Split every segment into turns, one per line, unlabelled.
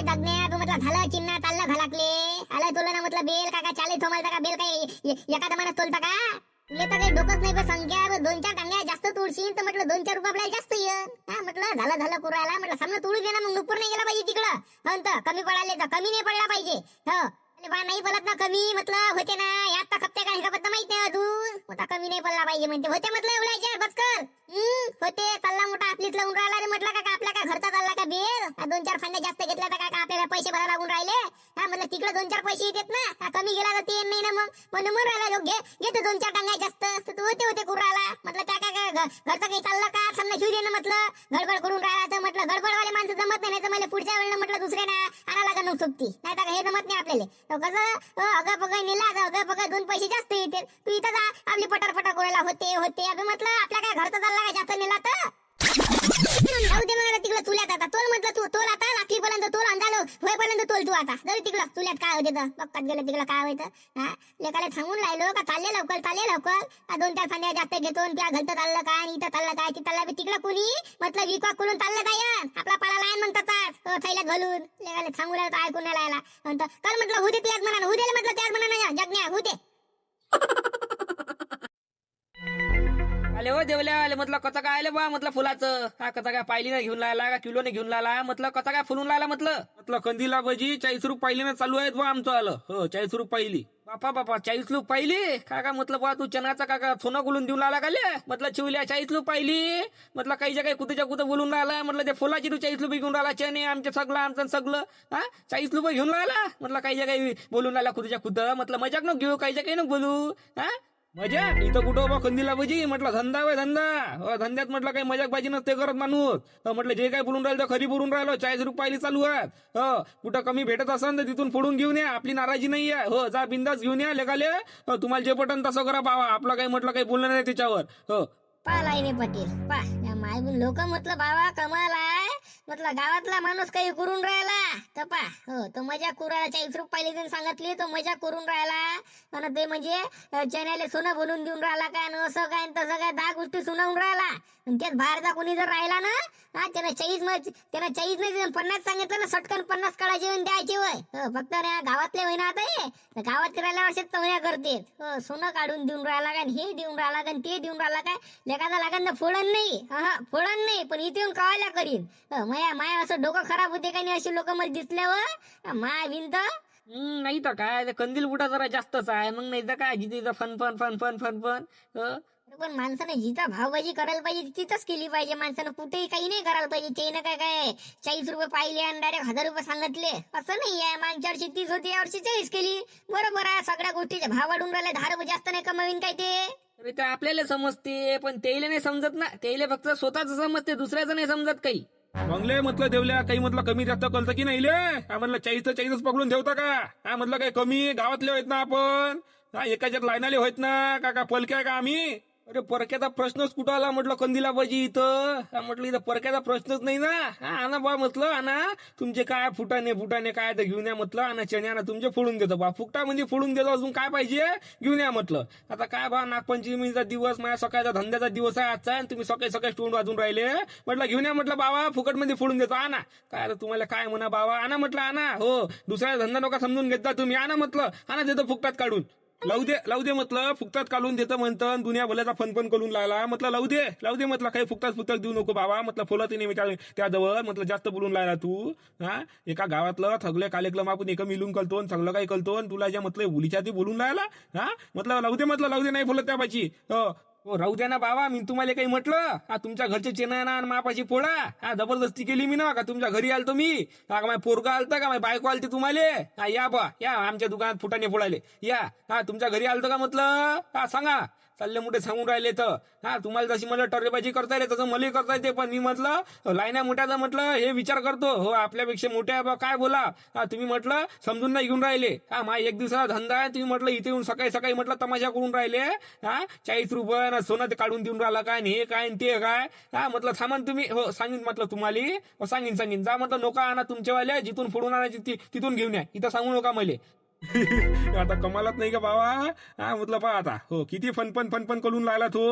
जगण्या तू म्हटलं झालं चिन्ह चाललं घालाकले आला तुला ना म्हटलं बेल काका चाले तो मला का बेल काही एका मनात तोलता का तुला तर काही डोकंच नाही पण संख्या 2-4 टांग्या जास्त तोडशील तर म्हटलं 2-4 रुपये आपल्याला जास्त येईल हा म्हटलं झालं पुरायला म्हटलं सामने तोडू दे ना मग नुपूर नाही गेला पाहिजे तिकडं हंत कमी पडाले तर कमी नाही पडला पाहिजे हो बा नाही बोलत ना कमी म्हटलं होते ना यात तर खपते का हिशोबात माहित नाही अजून होता कमी नाही पडला पाहिजे म्हणते होते म्हटलं एवढ्याचे बचकर होते चालला मोठा आपलीच लावून राहिला रे म्हटलं का आपल्या काय घरचा चालला का बेल 2-4 फांद्या जास्त घेतल्या तर का आपल्याला पैसे भरायला लागून राहिले हा म्हटलं तिकडे 2-4 पैसे येतात ना कमी गेला तर ते नाही ना मग म्हणून राहिला लोक घेते 2-4 टांगा जास्त तर तू होते कुराला म्हटलं त्या काय घरचं काही चाललं का समजा शिव दे ना म्हटलं गडबड करून राहिला तर म्हटलं गडबडवाले माणसं जमत नाही तर मला पुढच्या वेळेला म्हटलं दुसऱ्या ना आणा लागत मग सोबती नाही तर हे जमत नाही आपल्याला कसं अगं पगं नेला अगं पगं 2 पैसे जास्त येते तू इथं जा आपली पटार कोणाला होते अबे म्हटलं आपल्या काय घरचा चालला का जास्त नेला तर जाऊ दे मला तिकडं चुल्यात आता तोल म्हटलं तू तोल आता रात्रीपर्यंत तोल अंधालो होईपर्यंत तोल तू आता जरी तिकडं चुल्यात काय होते तर बघतात गेलं तिकडं काय होतं हा लेकाला सांगून राहिलो का चालले लवकर 2-4 फांद्या जास्त घेतो त्या घरचं चाललं काय आणि इथं चाललं काय तिथं तिकडं कुणी म्हटलं विकवा करून चाललं काय आपला पाला लाईन म्हणतात थैल्यात घालून लेकाला सांगून राहिलो ऐकून नाही राहिला म्हणतो काल म्हटलं होते त्याच म्हणा होते म्हटलं त्याच म्हणा जगण्या होते
आले हो देवल्या आले म्हटलं कसा काय आले बा म्हटलं फुलाचं हा कसा काय पायलीने घेऊन लायला का किलोने घेऊन लायला म्हटलं कसा काय फुलून लायला म्हटलं कंदीला भजी 40 रुपये पाहिली चालू आहेत बा आमचं आलं हो 40 रुपये पाहिली बापा 40 रुपये पाहिली का म्हटलं बा तू चनाचा काका सोनं गुलून देऊन लाला का म्हटलं चिवल्या 40 रुपये पाहिली म्हटलं काही काही कुठेच्या कुठं बोलून राहिला म्हटलं ते फुलाची तू 40 रुपये घेऊन राहिला चने आमचं सगळं हा 40 रुपये घेऊन राहिला म्हटलं काही काही बोलून राहिला कुठेच्या कुठं म्हटलं मजाक नको घेऊ काही काही नको बोलू हा मजा इथं कुठं बा कंदीला पाहिजे म्हटलं धंदा वय धंदा धंद्यात म्हटलं काही मजाक बाजी नसते करत माणूस म्हटलं जे काय बोलून राहिलं खरी बोलून राहिलो 40 रुपये पाहिली चालू आहेत कुठं कमी भेटत असेल तर तिथून फोडून घेऊन या आपली नाराजी नाही आहे हो जा बिंदास घेऊन या लेखाले तुम्हाला जे पटन तसं करा बाबा आपलं काही म्हटलं काही बोलणं नाही त्याच्यावर हो
पालाय रे पटेल पा माय लोक म्हटलं बाबा कमाल आहे म्हटलं गावातला माणूस काही करून राहिला तर पा हो तो मजा कुराला 40 रुपये पाहिजे सांगितली तो मजा करून राहिला आणि ते म्हणजे चॅनल सोनं बोलून देऊन राहिला काय असं काय तसं काय 10 गोष्टी सुनावून राहिला आणि त्यात बाहेरचा कोणी जर राहिला ना हा त्यानं 40 नाही 50 सांगितलं ना सटकन 50 काळा जेवण द्यायचे वय फक्त ना गावातले होईना आता हे गावात फिरायला वर्षात चवण्या करते सोनं काढून देऊन राहिला काय हे देऊन राहिला काय ते देऊन राहिला काय एखादा लागन फोडण नाही पण इथे येऊन कवायला करीन माया असं डोकं खराब होते का नाही अशी लोक मला दिसल्यावर माय भिंत
नाही तर काय कंदील बुटा जरा जास्तच आहे मग नाही तर काय जिथे फन
पण माणसाने जिथं भावबाजी करायला पाहिजे तिथंच केली पाहिजे माणसानं कुठेही काही नाही करायला पाहिजे चेन काय 40 रुपये पाहिले आणि डायरेक्ट 1000 रुपये सांगितले असं नाही आहे मागच्या वर्षी 30 होती या वर्षी 40 केली बरोबर आहे सगळ्या गोष्टीचे भाव वाढून राहिले 10 रुपये जास्त नाही कमावीन काय ते
अरे ते आपल्याला समजते पण तेले नाही समजत ना तेले फक्त स्वतःच समजते दुसऱ्याचं नाही समजत काही
बंगले म्हटलं देवल्या काही म्हटलं कमी जास्त कळतं की नाही म्हटलं 40 पकडून ठेवता का म्हटलं काही कमी गावातले होत ना आपण एकाच्यात लाईनाले होत ना का पलक्या का आम्ही अरे परक्याचा प्रश्नच कुठं आला म्हटलं कंदीला पाहिजे इथं म्हटलं इथं परक्याचा प्रश्नच नाही ना आणा बा म्हटलं आणा तुमचे काय फुटाने काय तर घेऊन या म्हटलं आणा चणे आणा तुमचे फोडून देतो बा फुकटा म्हणजे फोडून देतो अजून काय पाहिजे घेऊन या म्हटलं आता काय बा नागपंचमीचा दिवस माझ्या सकाळचा धंद्याचा दिवस आहे आजचा आणि तुम्ही सकाळी स्टोन वाजून राहिले म्हटलं घेऊन या म्हटलं बाबा फुकट मध्ये फोडून देतो आणा काय तुम्हाला काय म्हणा बाबा आणा म्हटलं आणा हो दुसऱ्या धंदा नका समजून घेता तुम्ही आणा म्हटलं आणा देतो फुकटात काढून लावू दे म्हटलं फुकटात काढून देतं म्हणतं दुनिया भल्याचा फन करून लागला म्हटलं लावू दे म्हटलं काही फुकटात देऊ नको बाबा म्हटलं फोलत नाही त्याजवळ म्हटलं जास्त बोलून लागला तू हा एका गावातलं थगले कालेकलं आपण एका मिलून कळतो सगळं काही कळतो तुला ज्या म्हटलं मुलीच्या आधी बोलून राहिला हा म्हटलं लावू दे नाही बोलत त्या बाची हो राहू द्या ना बाबा मी तुम्हाला काही म्हटलं तुमच्या घरचे चेना ना मापाशी पोळा जबरदस्ती केली मी ना का तुमच्या घरी आलतो मी का माझ्या पोरगा आलता का माझी बायको आलते तुम्हाला या आमच्या दुकानात फुटाने फोडायले या तुमच्या घरी आलतो का म्हटलं सांगा चालले मोठे सांगून राहिले तर तुम्हाला जशी मला टर्रेबाजी करता येते तसं मला करता येते पण मी म्हटलं लाईना मोठ्याचा म्हटलं हे विचार करतो हो आपल्यापेक्षा मोठ्या काय बोला तुम्ही म्हटलं समजून नाही घेऊन राहिले माझा एक दिवसाचा धंदा आहे तुम्ही म्हटलं इथे येऊन सकाळी म्हटलं तमाशा करून राहिले 40 रुपये सोनं ते काढून देऊन राहिला काय हे काय ते काय म्हटलं सामान तुम्ही हो सांगीन म्हटलं तुम्हाला सांगीन जा म्हटलं नका आणा तुमच्यावाल्या जिथून फोडून आणायची तिथून घेऊन या इथं सांगू नका मला आता कमालच नाही का बाबा. हा म्हटलं पहा आता हो किती फनफन करून लागला तो.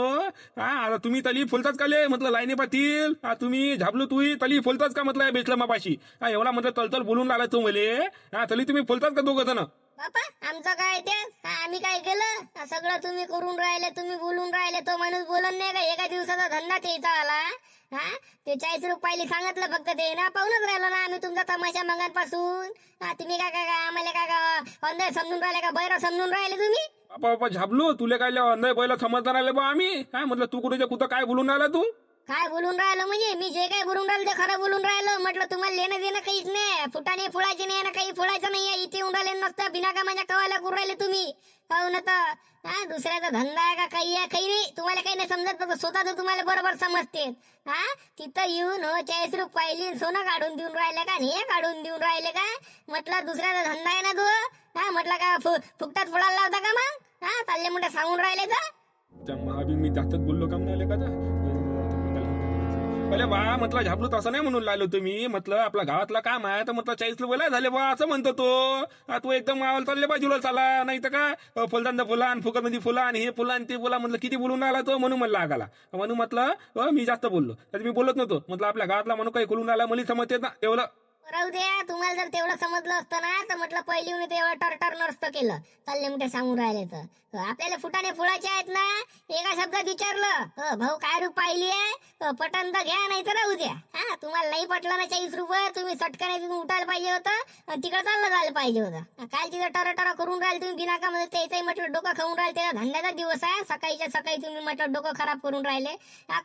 हा आता तुम्ही तली फुलताच का ले म्हटलं लाईने पाटील. हा तुम्ही झाबलो तुम्ही तली फुलताच का म्हटलं बेचलं मापाशी. हा एवढा म्हटलं तलतल बोलून लागला तो मले. हा तली तुम्ही फुलताच का दोघं जण.
बापा आमचं काय ते आम्ही काय केलं सगळं तुम्ही करून राहिले तुम्ही बोलून राहिले तो माणूस बोलत नाही का एका दिवसाचा धंदा त्याचा आला. हा ते 40 रुपयाली सांगितलं फक्त ते ना पाहूनच राहिलो ना आम्ही तुमचा तमाशा मंगांपासून. हा तुम्ही काय काय आम्हाला काय अंधे समजून राहिले का बैरा समजून राहिले तुम्ही.
बापा झाबलो तुले काय अंधाय पहिला समजणार आले बा आम्ही. हा म्हटलं तू कुठं काय बोलून राहिला तू.
काय बोलून राहिलो म्हणजे मी जे काय बोलून राहिलो ते खरं बोलून राहिलो. म्हटलं तुम्हाला लेणं देणं काहीच नाही फुटाने फुलायचे नाही ना काही फुलायचं नाही. इथे येऊन राहिले नसतं बिना कामाच्या कवायला करून राहिले तुम्ही. पाहून तर हा दुसऱ्याचा धंदा आहे का काही आहे काही नाही तुम्हाला काही नाही समजत फक्त स्वतःच तुम्हाला बरोबर समजते. हा तिथं येऊन 40 रुपयाली सोनं काढून देऊन राहिले का हे काढून देऊन राहिले का. म्हटलं दुसऱ्याचा धंदा आहे ना तू. हा म्हटलं का फुकटात फुलायला लावता का मग. हा चालले मोठे सांगून राहिले तर
महाबीन मी जास्तच बोललो काम नाही आले का. अरे बा म्हटलं झाबलू तसं नाही म्हणून लागलो तुम्ही. म्हटलं आपल्या गावातला काम आहे तर म्हटलं 40 बोला झाले बा असं म्हणतो तो. तू एकदम मावाला चालले बाजूला चाला नाही तर का फुलदांदा फुला आणि फुकट मध्ये फुला आणि हे फुला आणि ते फुला म्हटलं किती बोलून आला तो म्हणून म्हणला आगाला. म्हणून म्हटलं मी जास्त बोललो तर मी बोलत नव्हतो. म्हटलं आपल्या गावातला म्हणून काही बोलून आला मला समजते ना तेवढं.
राहू द्या तुम्हाला जर तेवढं समजलं असतं ना तर म्हटलं पहिली मी तेवढं टरटर नसतं केलं. चालले मोठे सांगून राहिले तर आपल्याला फुटाने फुलाचे आहेत ना. एका शब्दात विचारलं भाऊ काय रूप पाहिली आहे पटन तर घ्या नाही तर राहू द्या. हा तुम्हाला नाही पटलं ना 40 रुपये तुम्ही सटकाने तिथून उठायला पाहिजे होतं तिकडे चाललं जायला पाहिजे होतं. काय तिथं टरा करून राहिले तुम्ही बिना कामाचं त्याचंही म्हटलं डोकं खाऊन राहिले. त्याचा धंद्याचा दिवस आहे सकाळीच्या सकाळी तुम्ही म्हटलं डोकं खराब करून राहिले.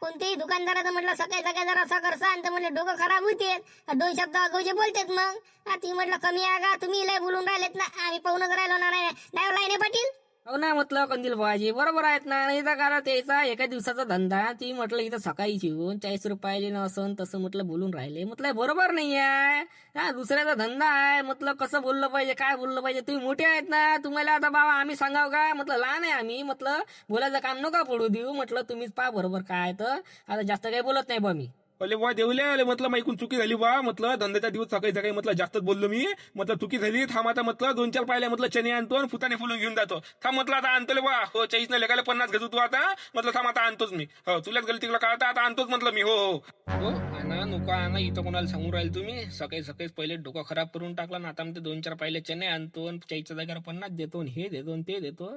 कोणत्याही दुकानदाराचं म्हटलं सकाळी जरा असं करसान तर म्हटलं डोकं खराब होते. 2 शब्द अगोजे बोलतेत मग. ती म्हटलं कमी आहे का तुम्ही लय बोलून राहिलेत ना आम्ही पाहूनच राहिलो ना नाही लाईने पाटील.
हो ना म्हटलं कंदील भाजी बरोबर आहेत ना. नाही तर कारण त्याचा एका दिवसाचा धंदा ती म्हटलं इथं सकाळी येऊन 40 रुपयाले ना असं तसं म्हटलं बोलून राहिले. म्हटलं बरोबर नाही आहे. हा दुसऱ्याचा धंदा आहे म्हटलं कसं बोललं पाहिजे काय बोललं पाहिजे. तुम्ही मोठे आहेत ना तुम्हाला आता बाबा आम्ही सांगाव का. म्हटलं लहान आहे आम्ही म्हटलं बोलायचं काम नका पडू देऊ. म्हटलं तुम्हीच पहा बरोबर काय तर आता जास्त काही बोलत नाही बा मी.
अरे बा देवले आले म्हटलं ऐकून चुकी झाली बा. म्हटलं धंद्याचा दिवस सकाळी म्हटलं जास्तच बोललो मी. म्हटलं चुकी झाली थांब आता म्हटलं 2-4 पाहिल्या म्हटलं चणे आणतो आणि फुटाने फुलून घेऊन जातो. थांब म्हटलं आता आणतो बा. हो 40 न लेखाले 50 घेतो तू आता. म्हटलं थांब आता आणतोच मी. हो तुलाच गलतीला काय आता आणतोच म्हटलं मी. हो हो आणा नको आणा इथं कोणाला सांगून राहील तुम्ही. सकाळी पहिले डोकं खराब करून टाकला ना. आता म्हणते 2-4 पाहिले चणे आणतो आणि 40च्या जागेवर 50 देतो आणि हे देतो आणि ते देतो.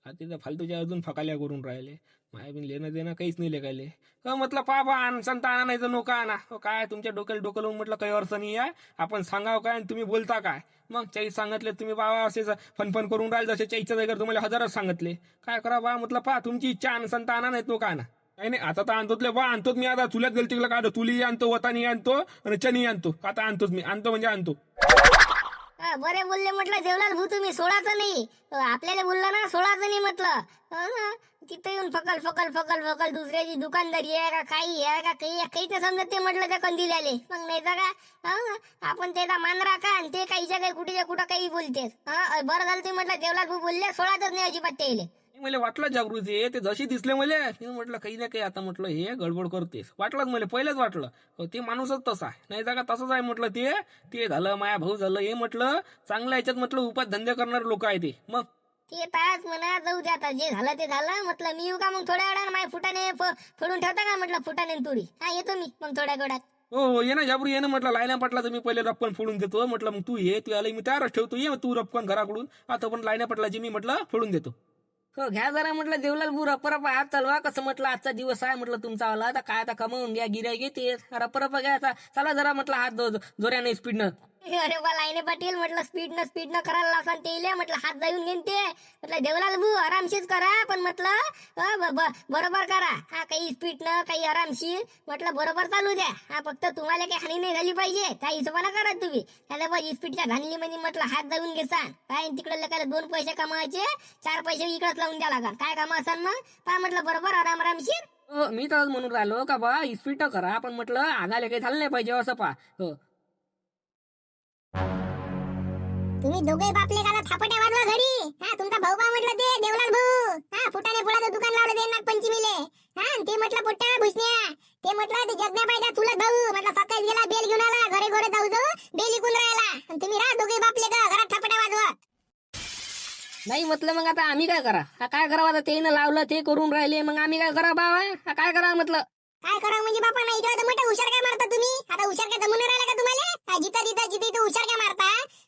आता तिथं फालतूच्या अजून फकाल्या करून राहिले. माय बिन लेणं देणं काहीच नाही लेखाले. म्हटलं पा आणता आणा नाही तर नका आणा. काय तुमच्या डोक्याला डोकं लावून म्हटलं काही अडचणी आहे. आपण सांगाव काय आणि तुम्ही बोलता काय. मग 40 सांगितले तुम्ही बाबा असे फनफन करून राहिले जसे 40च्या जागेवर तुम्हाला 1000च सांगितले. काय करा बा म्हटलं पा तुमची इच्छा आणता आणा नाही नका आणा. नाही आता तर आणतोच बा आणतोच मी. आता चुल्यात गलतीला काय तुली आणतो वतानी आणतो आणि चनी आणतो. आता आणतोच मी. आणतो म्हणजे आणतो.
बरे बोलले म्हटलं जेवलाच भू तुम्ही सोळाचं नाही आपल्याला बोलला ना सोळाचं नाही म्हटलं. तिथं येऊन फकल दुसऱ्याची दुकानदारी आहे का काही आहे का काही तर समजत ते म्हटलं त्या कंदिल्याले. मग नाही तर का आपण त्याचा मान राखा आणि ते काहीच्या काही कुठेच्या कुठं काही बोलते. बरं झालं तुम्ही म्हटलं जेवलाच भू बोलले सोळाच नाही अजिबात त्याले.
मला वाटलं जागृती ते जशी दिसले मला म्हटलं काही ना काही आता म्हटलं हे गडबड करतेस. वाटलंच मला पहिलेच वाटलं ते माणूसच तसा आहे. नाही का तसंच आहे म्हटलं. ते झालं माया भाऊ झालं हे म्हटलं चांगल्या याच्यात म्हटलं उपात धंदे करणारे लोक आहे ते. मग
ते तास म्हणा जाऊ दे आता जे झालं ते झालं. म्हटलं मी येऊ का मग थोड्या वेळानं माझ्या फुटाने फोडून ठेवता का म्हटलं फुटाने तुरी. येतो मी मग थोड्या वेळात.
हो ये ना झाबरू ये ना म्हटलं लायना पटला तर मी पहिले रपकन फोडून देतो. म्हटलं मग तू ये तू आलं मी तयारच ठेवतो. ये तू रपकन घराकडून आता पण लायना पटलाची मी म्हटलं फोडून देतो.
हो घ्या जरा म्हटलं देवलाल बू रपरप हात चालवा. कसं म्हटलं आजचा दिवस आहे म्हटलं तुमचा आला आता काय आता कमावून घ्या गिऱ्हाई घेते रपरप घ्यायचा. चला जरा म्हटलं हात जोऱ्याने स्पीडनं.
अरे बा लाईने पाटील म्हटलं स्पीडनं करायला लासा ते म्हटलं हात जाऊन घेईन ते. म्हटलं देवलाल भू आरामशीर करा पण म्हटलं बरोबर करा. काही स्पीडनं काही आरामशीर म्हटलं बरोबर चालू द्या. फक्त तुम्हाला काही हानी नाही झाली पाहिजे त्या हिशोबानं करा तुम्ही. त्याला बा स्पीडच्या धानली मध्ये म्हटलं हात जाऊन घेसान काय तिकडे लेकाला 2 पैसे कमावायचे 4 पैसे इकडेच लावून द्या लागल. काय काम असाल मग काय म्हटलं बरोबर आरामशीर.
मी तर म्हणून राहिलो का बा स्पीड करा पण म्हटलं आगाले काही झालं नाही पाहिजे असं पा. हो
तुम्ही दोघे बापले का थापट्या वाजवा घरी. तुमचा भाऊ बा म्हटलं ते देवलाल भाऊ फुटाने फुलाचं दुकान लावलं ते नागपंचमीले. ते म्हटलं पोट्टा भुसण्या ते म्हटलं ते जगण्या पाहिजे चुलत भाऊ म्हटलं सकाळी गेला बेल घेऊन आला घरे घरे जाऊ बेल इकून राहिला. तुम्ही राहा दोघे बापले का घरात थापट्या वाजवा.
नाही म्हटलं मग आता आम्ही काय करा हा काय करावं आता तेनं लावलं ते करून राहिले मग आम्ही काय करा बाबा हा काय करा म्हटलं
काय करा म्हणजे बापा नाही तर मोठा हुशार काय मारता तुम्ही आता हुशार काय जमून नाही राहिला का तुम्हाला जिथं जिथे हुशार काय मारता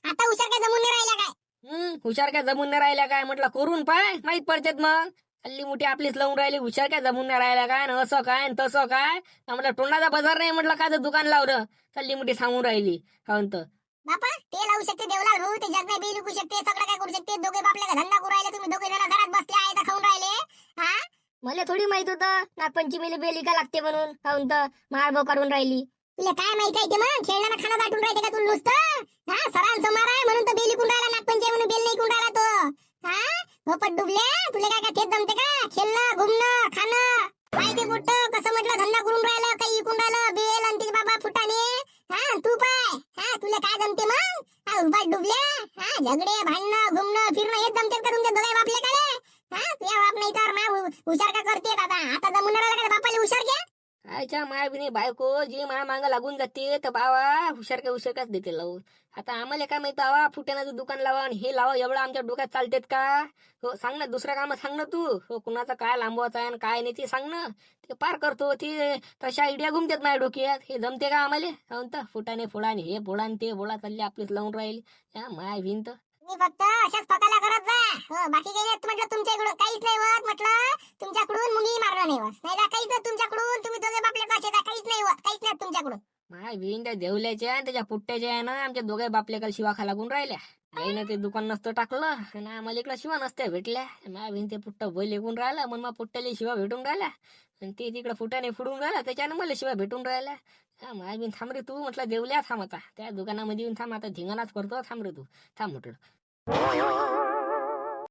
आता हुशार काय जमून नाही राहिला काय
हुशार काय जमून नाही राहिल्या काय म्हटलं करून पाय माहित पडतेत मग हल्ली मोठी आपलीच लावून राहिली हुशार काय जमून नाही राहिल्या काय न असं काय न तसं काय म्हटलं तोंडाचा बाजार नाही म्हटलं काय दुकान लावलं हल्ली मोठी सांगून राहिली काहून तर
बापा ते लावू शकते देवलाल भाऊ ते जग बी विकू शकते सगळं काय करू शकते दोघे बापले का धंदा करू राहिले तुम्ही दोघे जण घरात बसले आहे तर खाऊन राहिले हा मला थोडी माहित होतं नागपंचमीला बेल इका लागते म्हणून खाऊन तर माळभो करून राहिली तुला काय माहित आहे ते मग खेळण्याला खाना दाटून राहते का तू नुसतं हा सरांचं समोर आहे म्हणून तर बेल इकून राहिला नागपंचमी म्हणून बेल नाही इकून राहिला तो हा भोपट डुबल्या तुला काय काय तेच जमते का खेळणं घुमणं खाणं माहिती कुठं कसं म्हटलं धंदा करून राहिलं काही इकून राहिलं बेल आणि ते बाबा फुटाने हा तू पाय हा तुला काय जमते मग हा उभा डुबल्या हा झगडे भांडणं घुमणं फिरणं हेच जमते का तुमच्या दोघे बापले काले हा तुझ्या बाप नाही तर मा हुशार का करते दादा आता जमून राहिला का बापाले हुशार घ्या
कायच्या माय बिनी बायको जी माया मागं लागून जाते तर बाबा हुशार काच देते लावून आता आम्हाला काय माहित आवा फुट्यानाचं दुकान लावा आणि हे लावा एवढं आमच्या डोक्यात चालतेत का हो सांग ना दुसरं काम सांग ना तू हो कुणाचं काय लांबवायचं आहे आणि काय नाही ते सांग ना ते पार करतो ते तशा आयडिया घुमतात माझ्या डोक्यात हे जमते का आम्हाला म्हणता फुटाने फोडा आणि हे फोडा आणि ते फोडा चालले आपलीच लावून राहील माय भिंत
मी फक्त अशाच पकाला करत जा हो बाकी काही नाही म्हटलं तुमच्याकडून काहीच नाही होत म्हटलं तुमच्याकडून मुंगी मारणं नाही होत नाही काहीच नाही तुमच्याकडून तुम्ही दोघे बापले कसे काहीच नाही होत काहीच नाही तुमच्याकडून
माय भिंत त्या देवल्याच्या आणि त्याच्या पुट्ट्याच्या आहे ना आमच्या दोघे बापलेकाल शिवा खा लागून राहिल्या ना ते दुकान नसतं टाकलं आणि आम्हाला इकडं शिवा नसत्या भेटल्या माय भिंत ते पुट्ट बैल एकून राहिला मग मग पुट्ट्याला शिवा भेटून राहिल्या आणि ते तिकडं फुटाने फुडून राहिला त्याच्यानं मला शिवा भेटून राहिल्या माय बिन थांब रे तू म्हटलं देवल्या थांब आता त्या दुकानामध्ये येऊन थांब आता धिंगाणाच करतो थांब रे तू थांब म्हटलं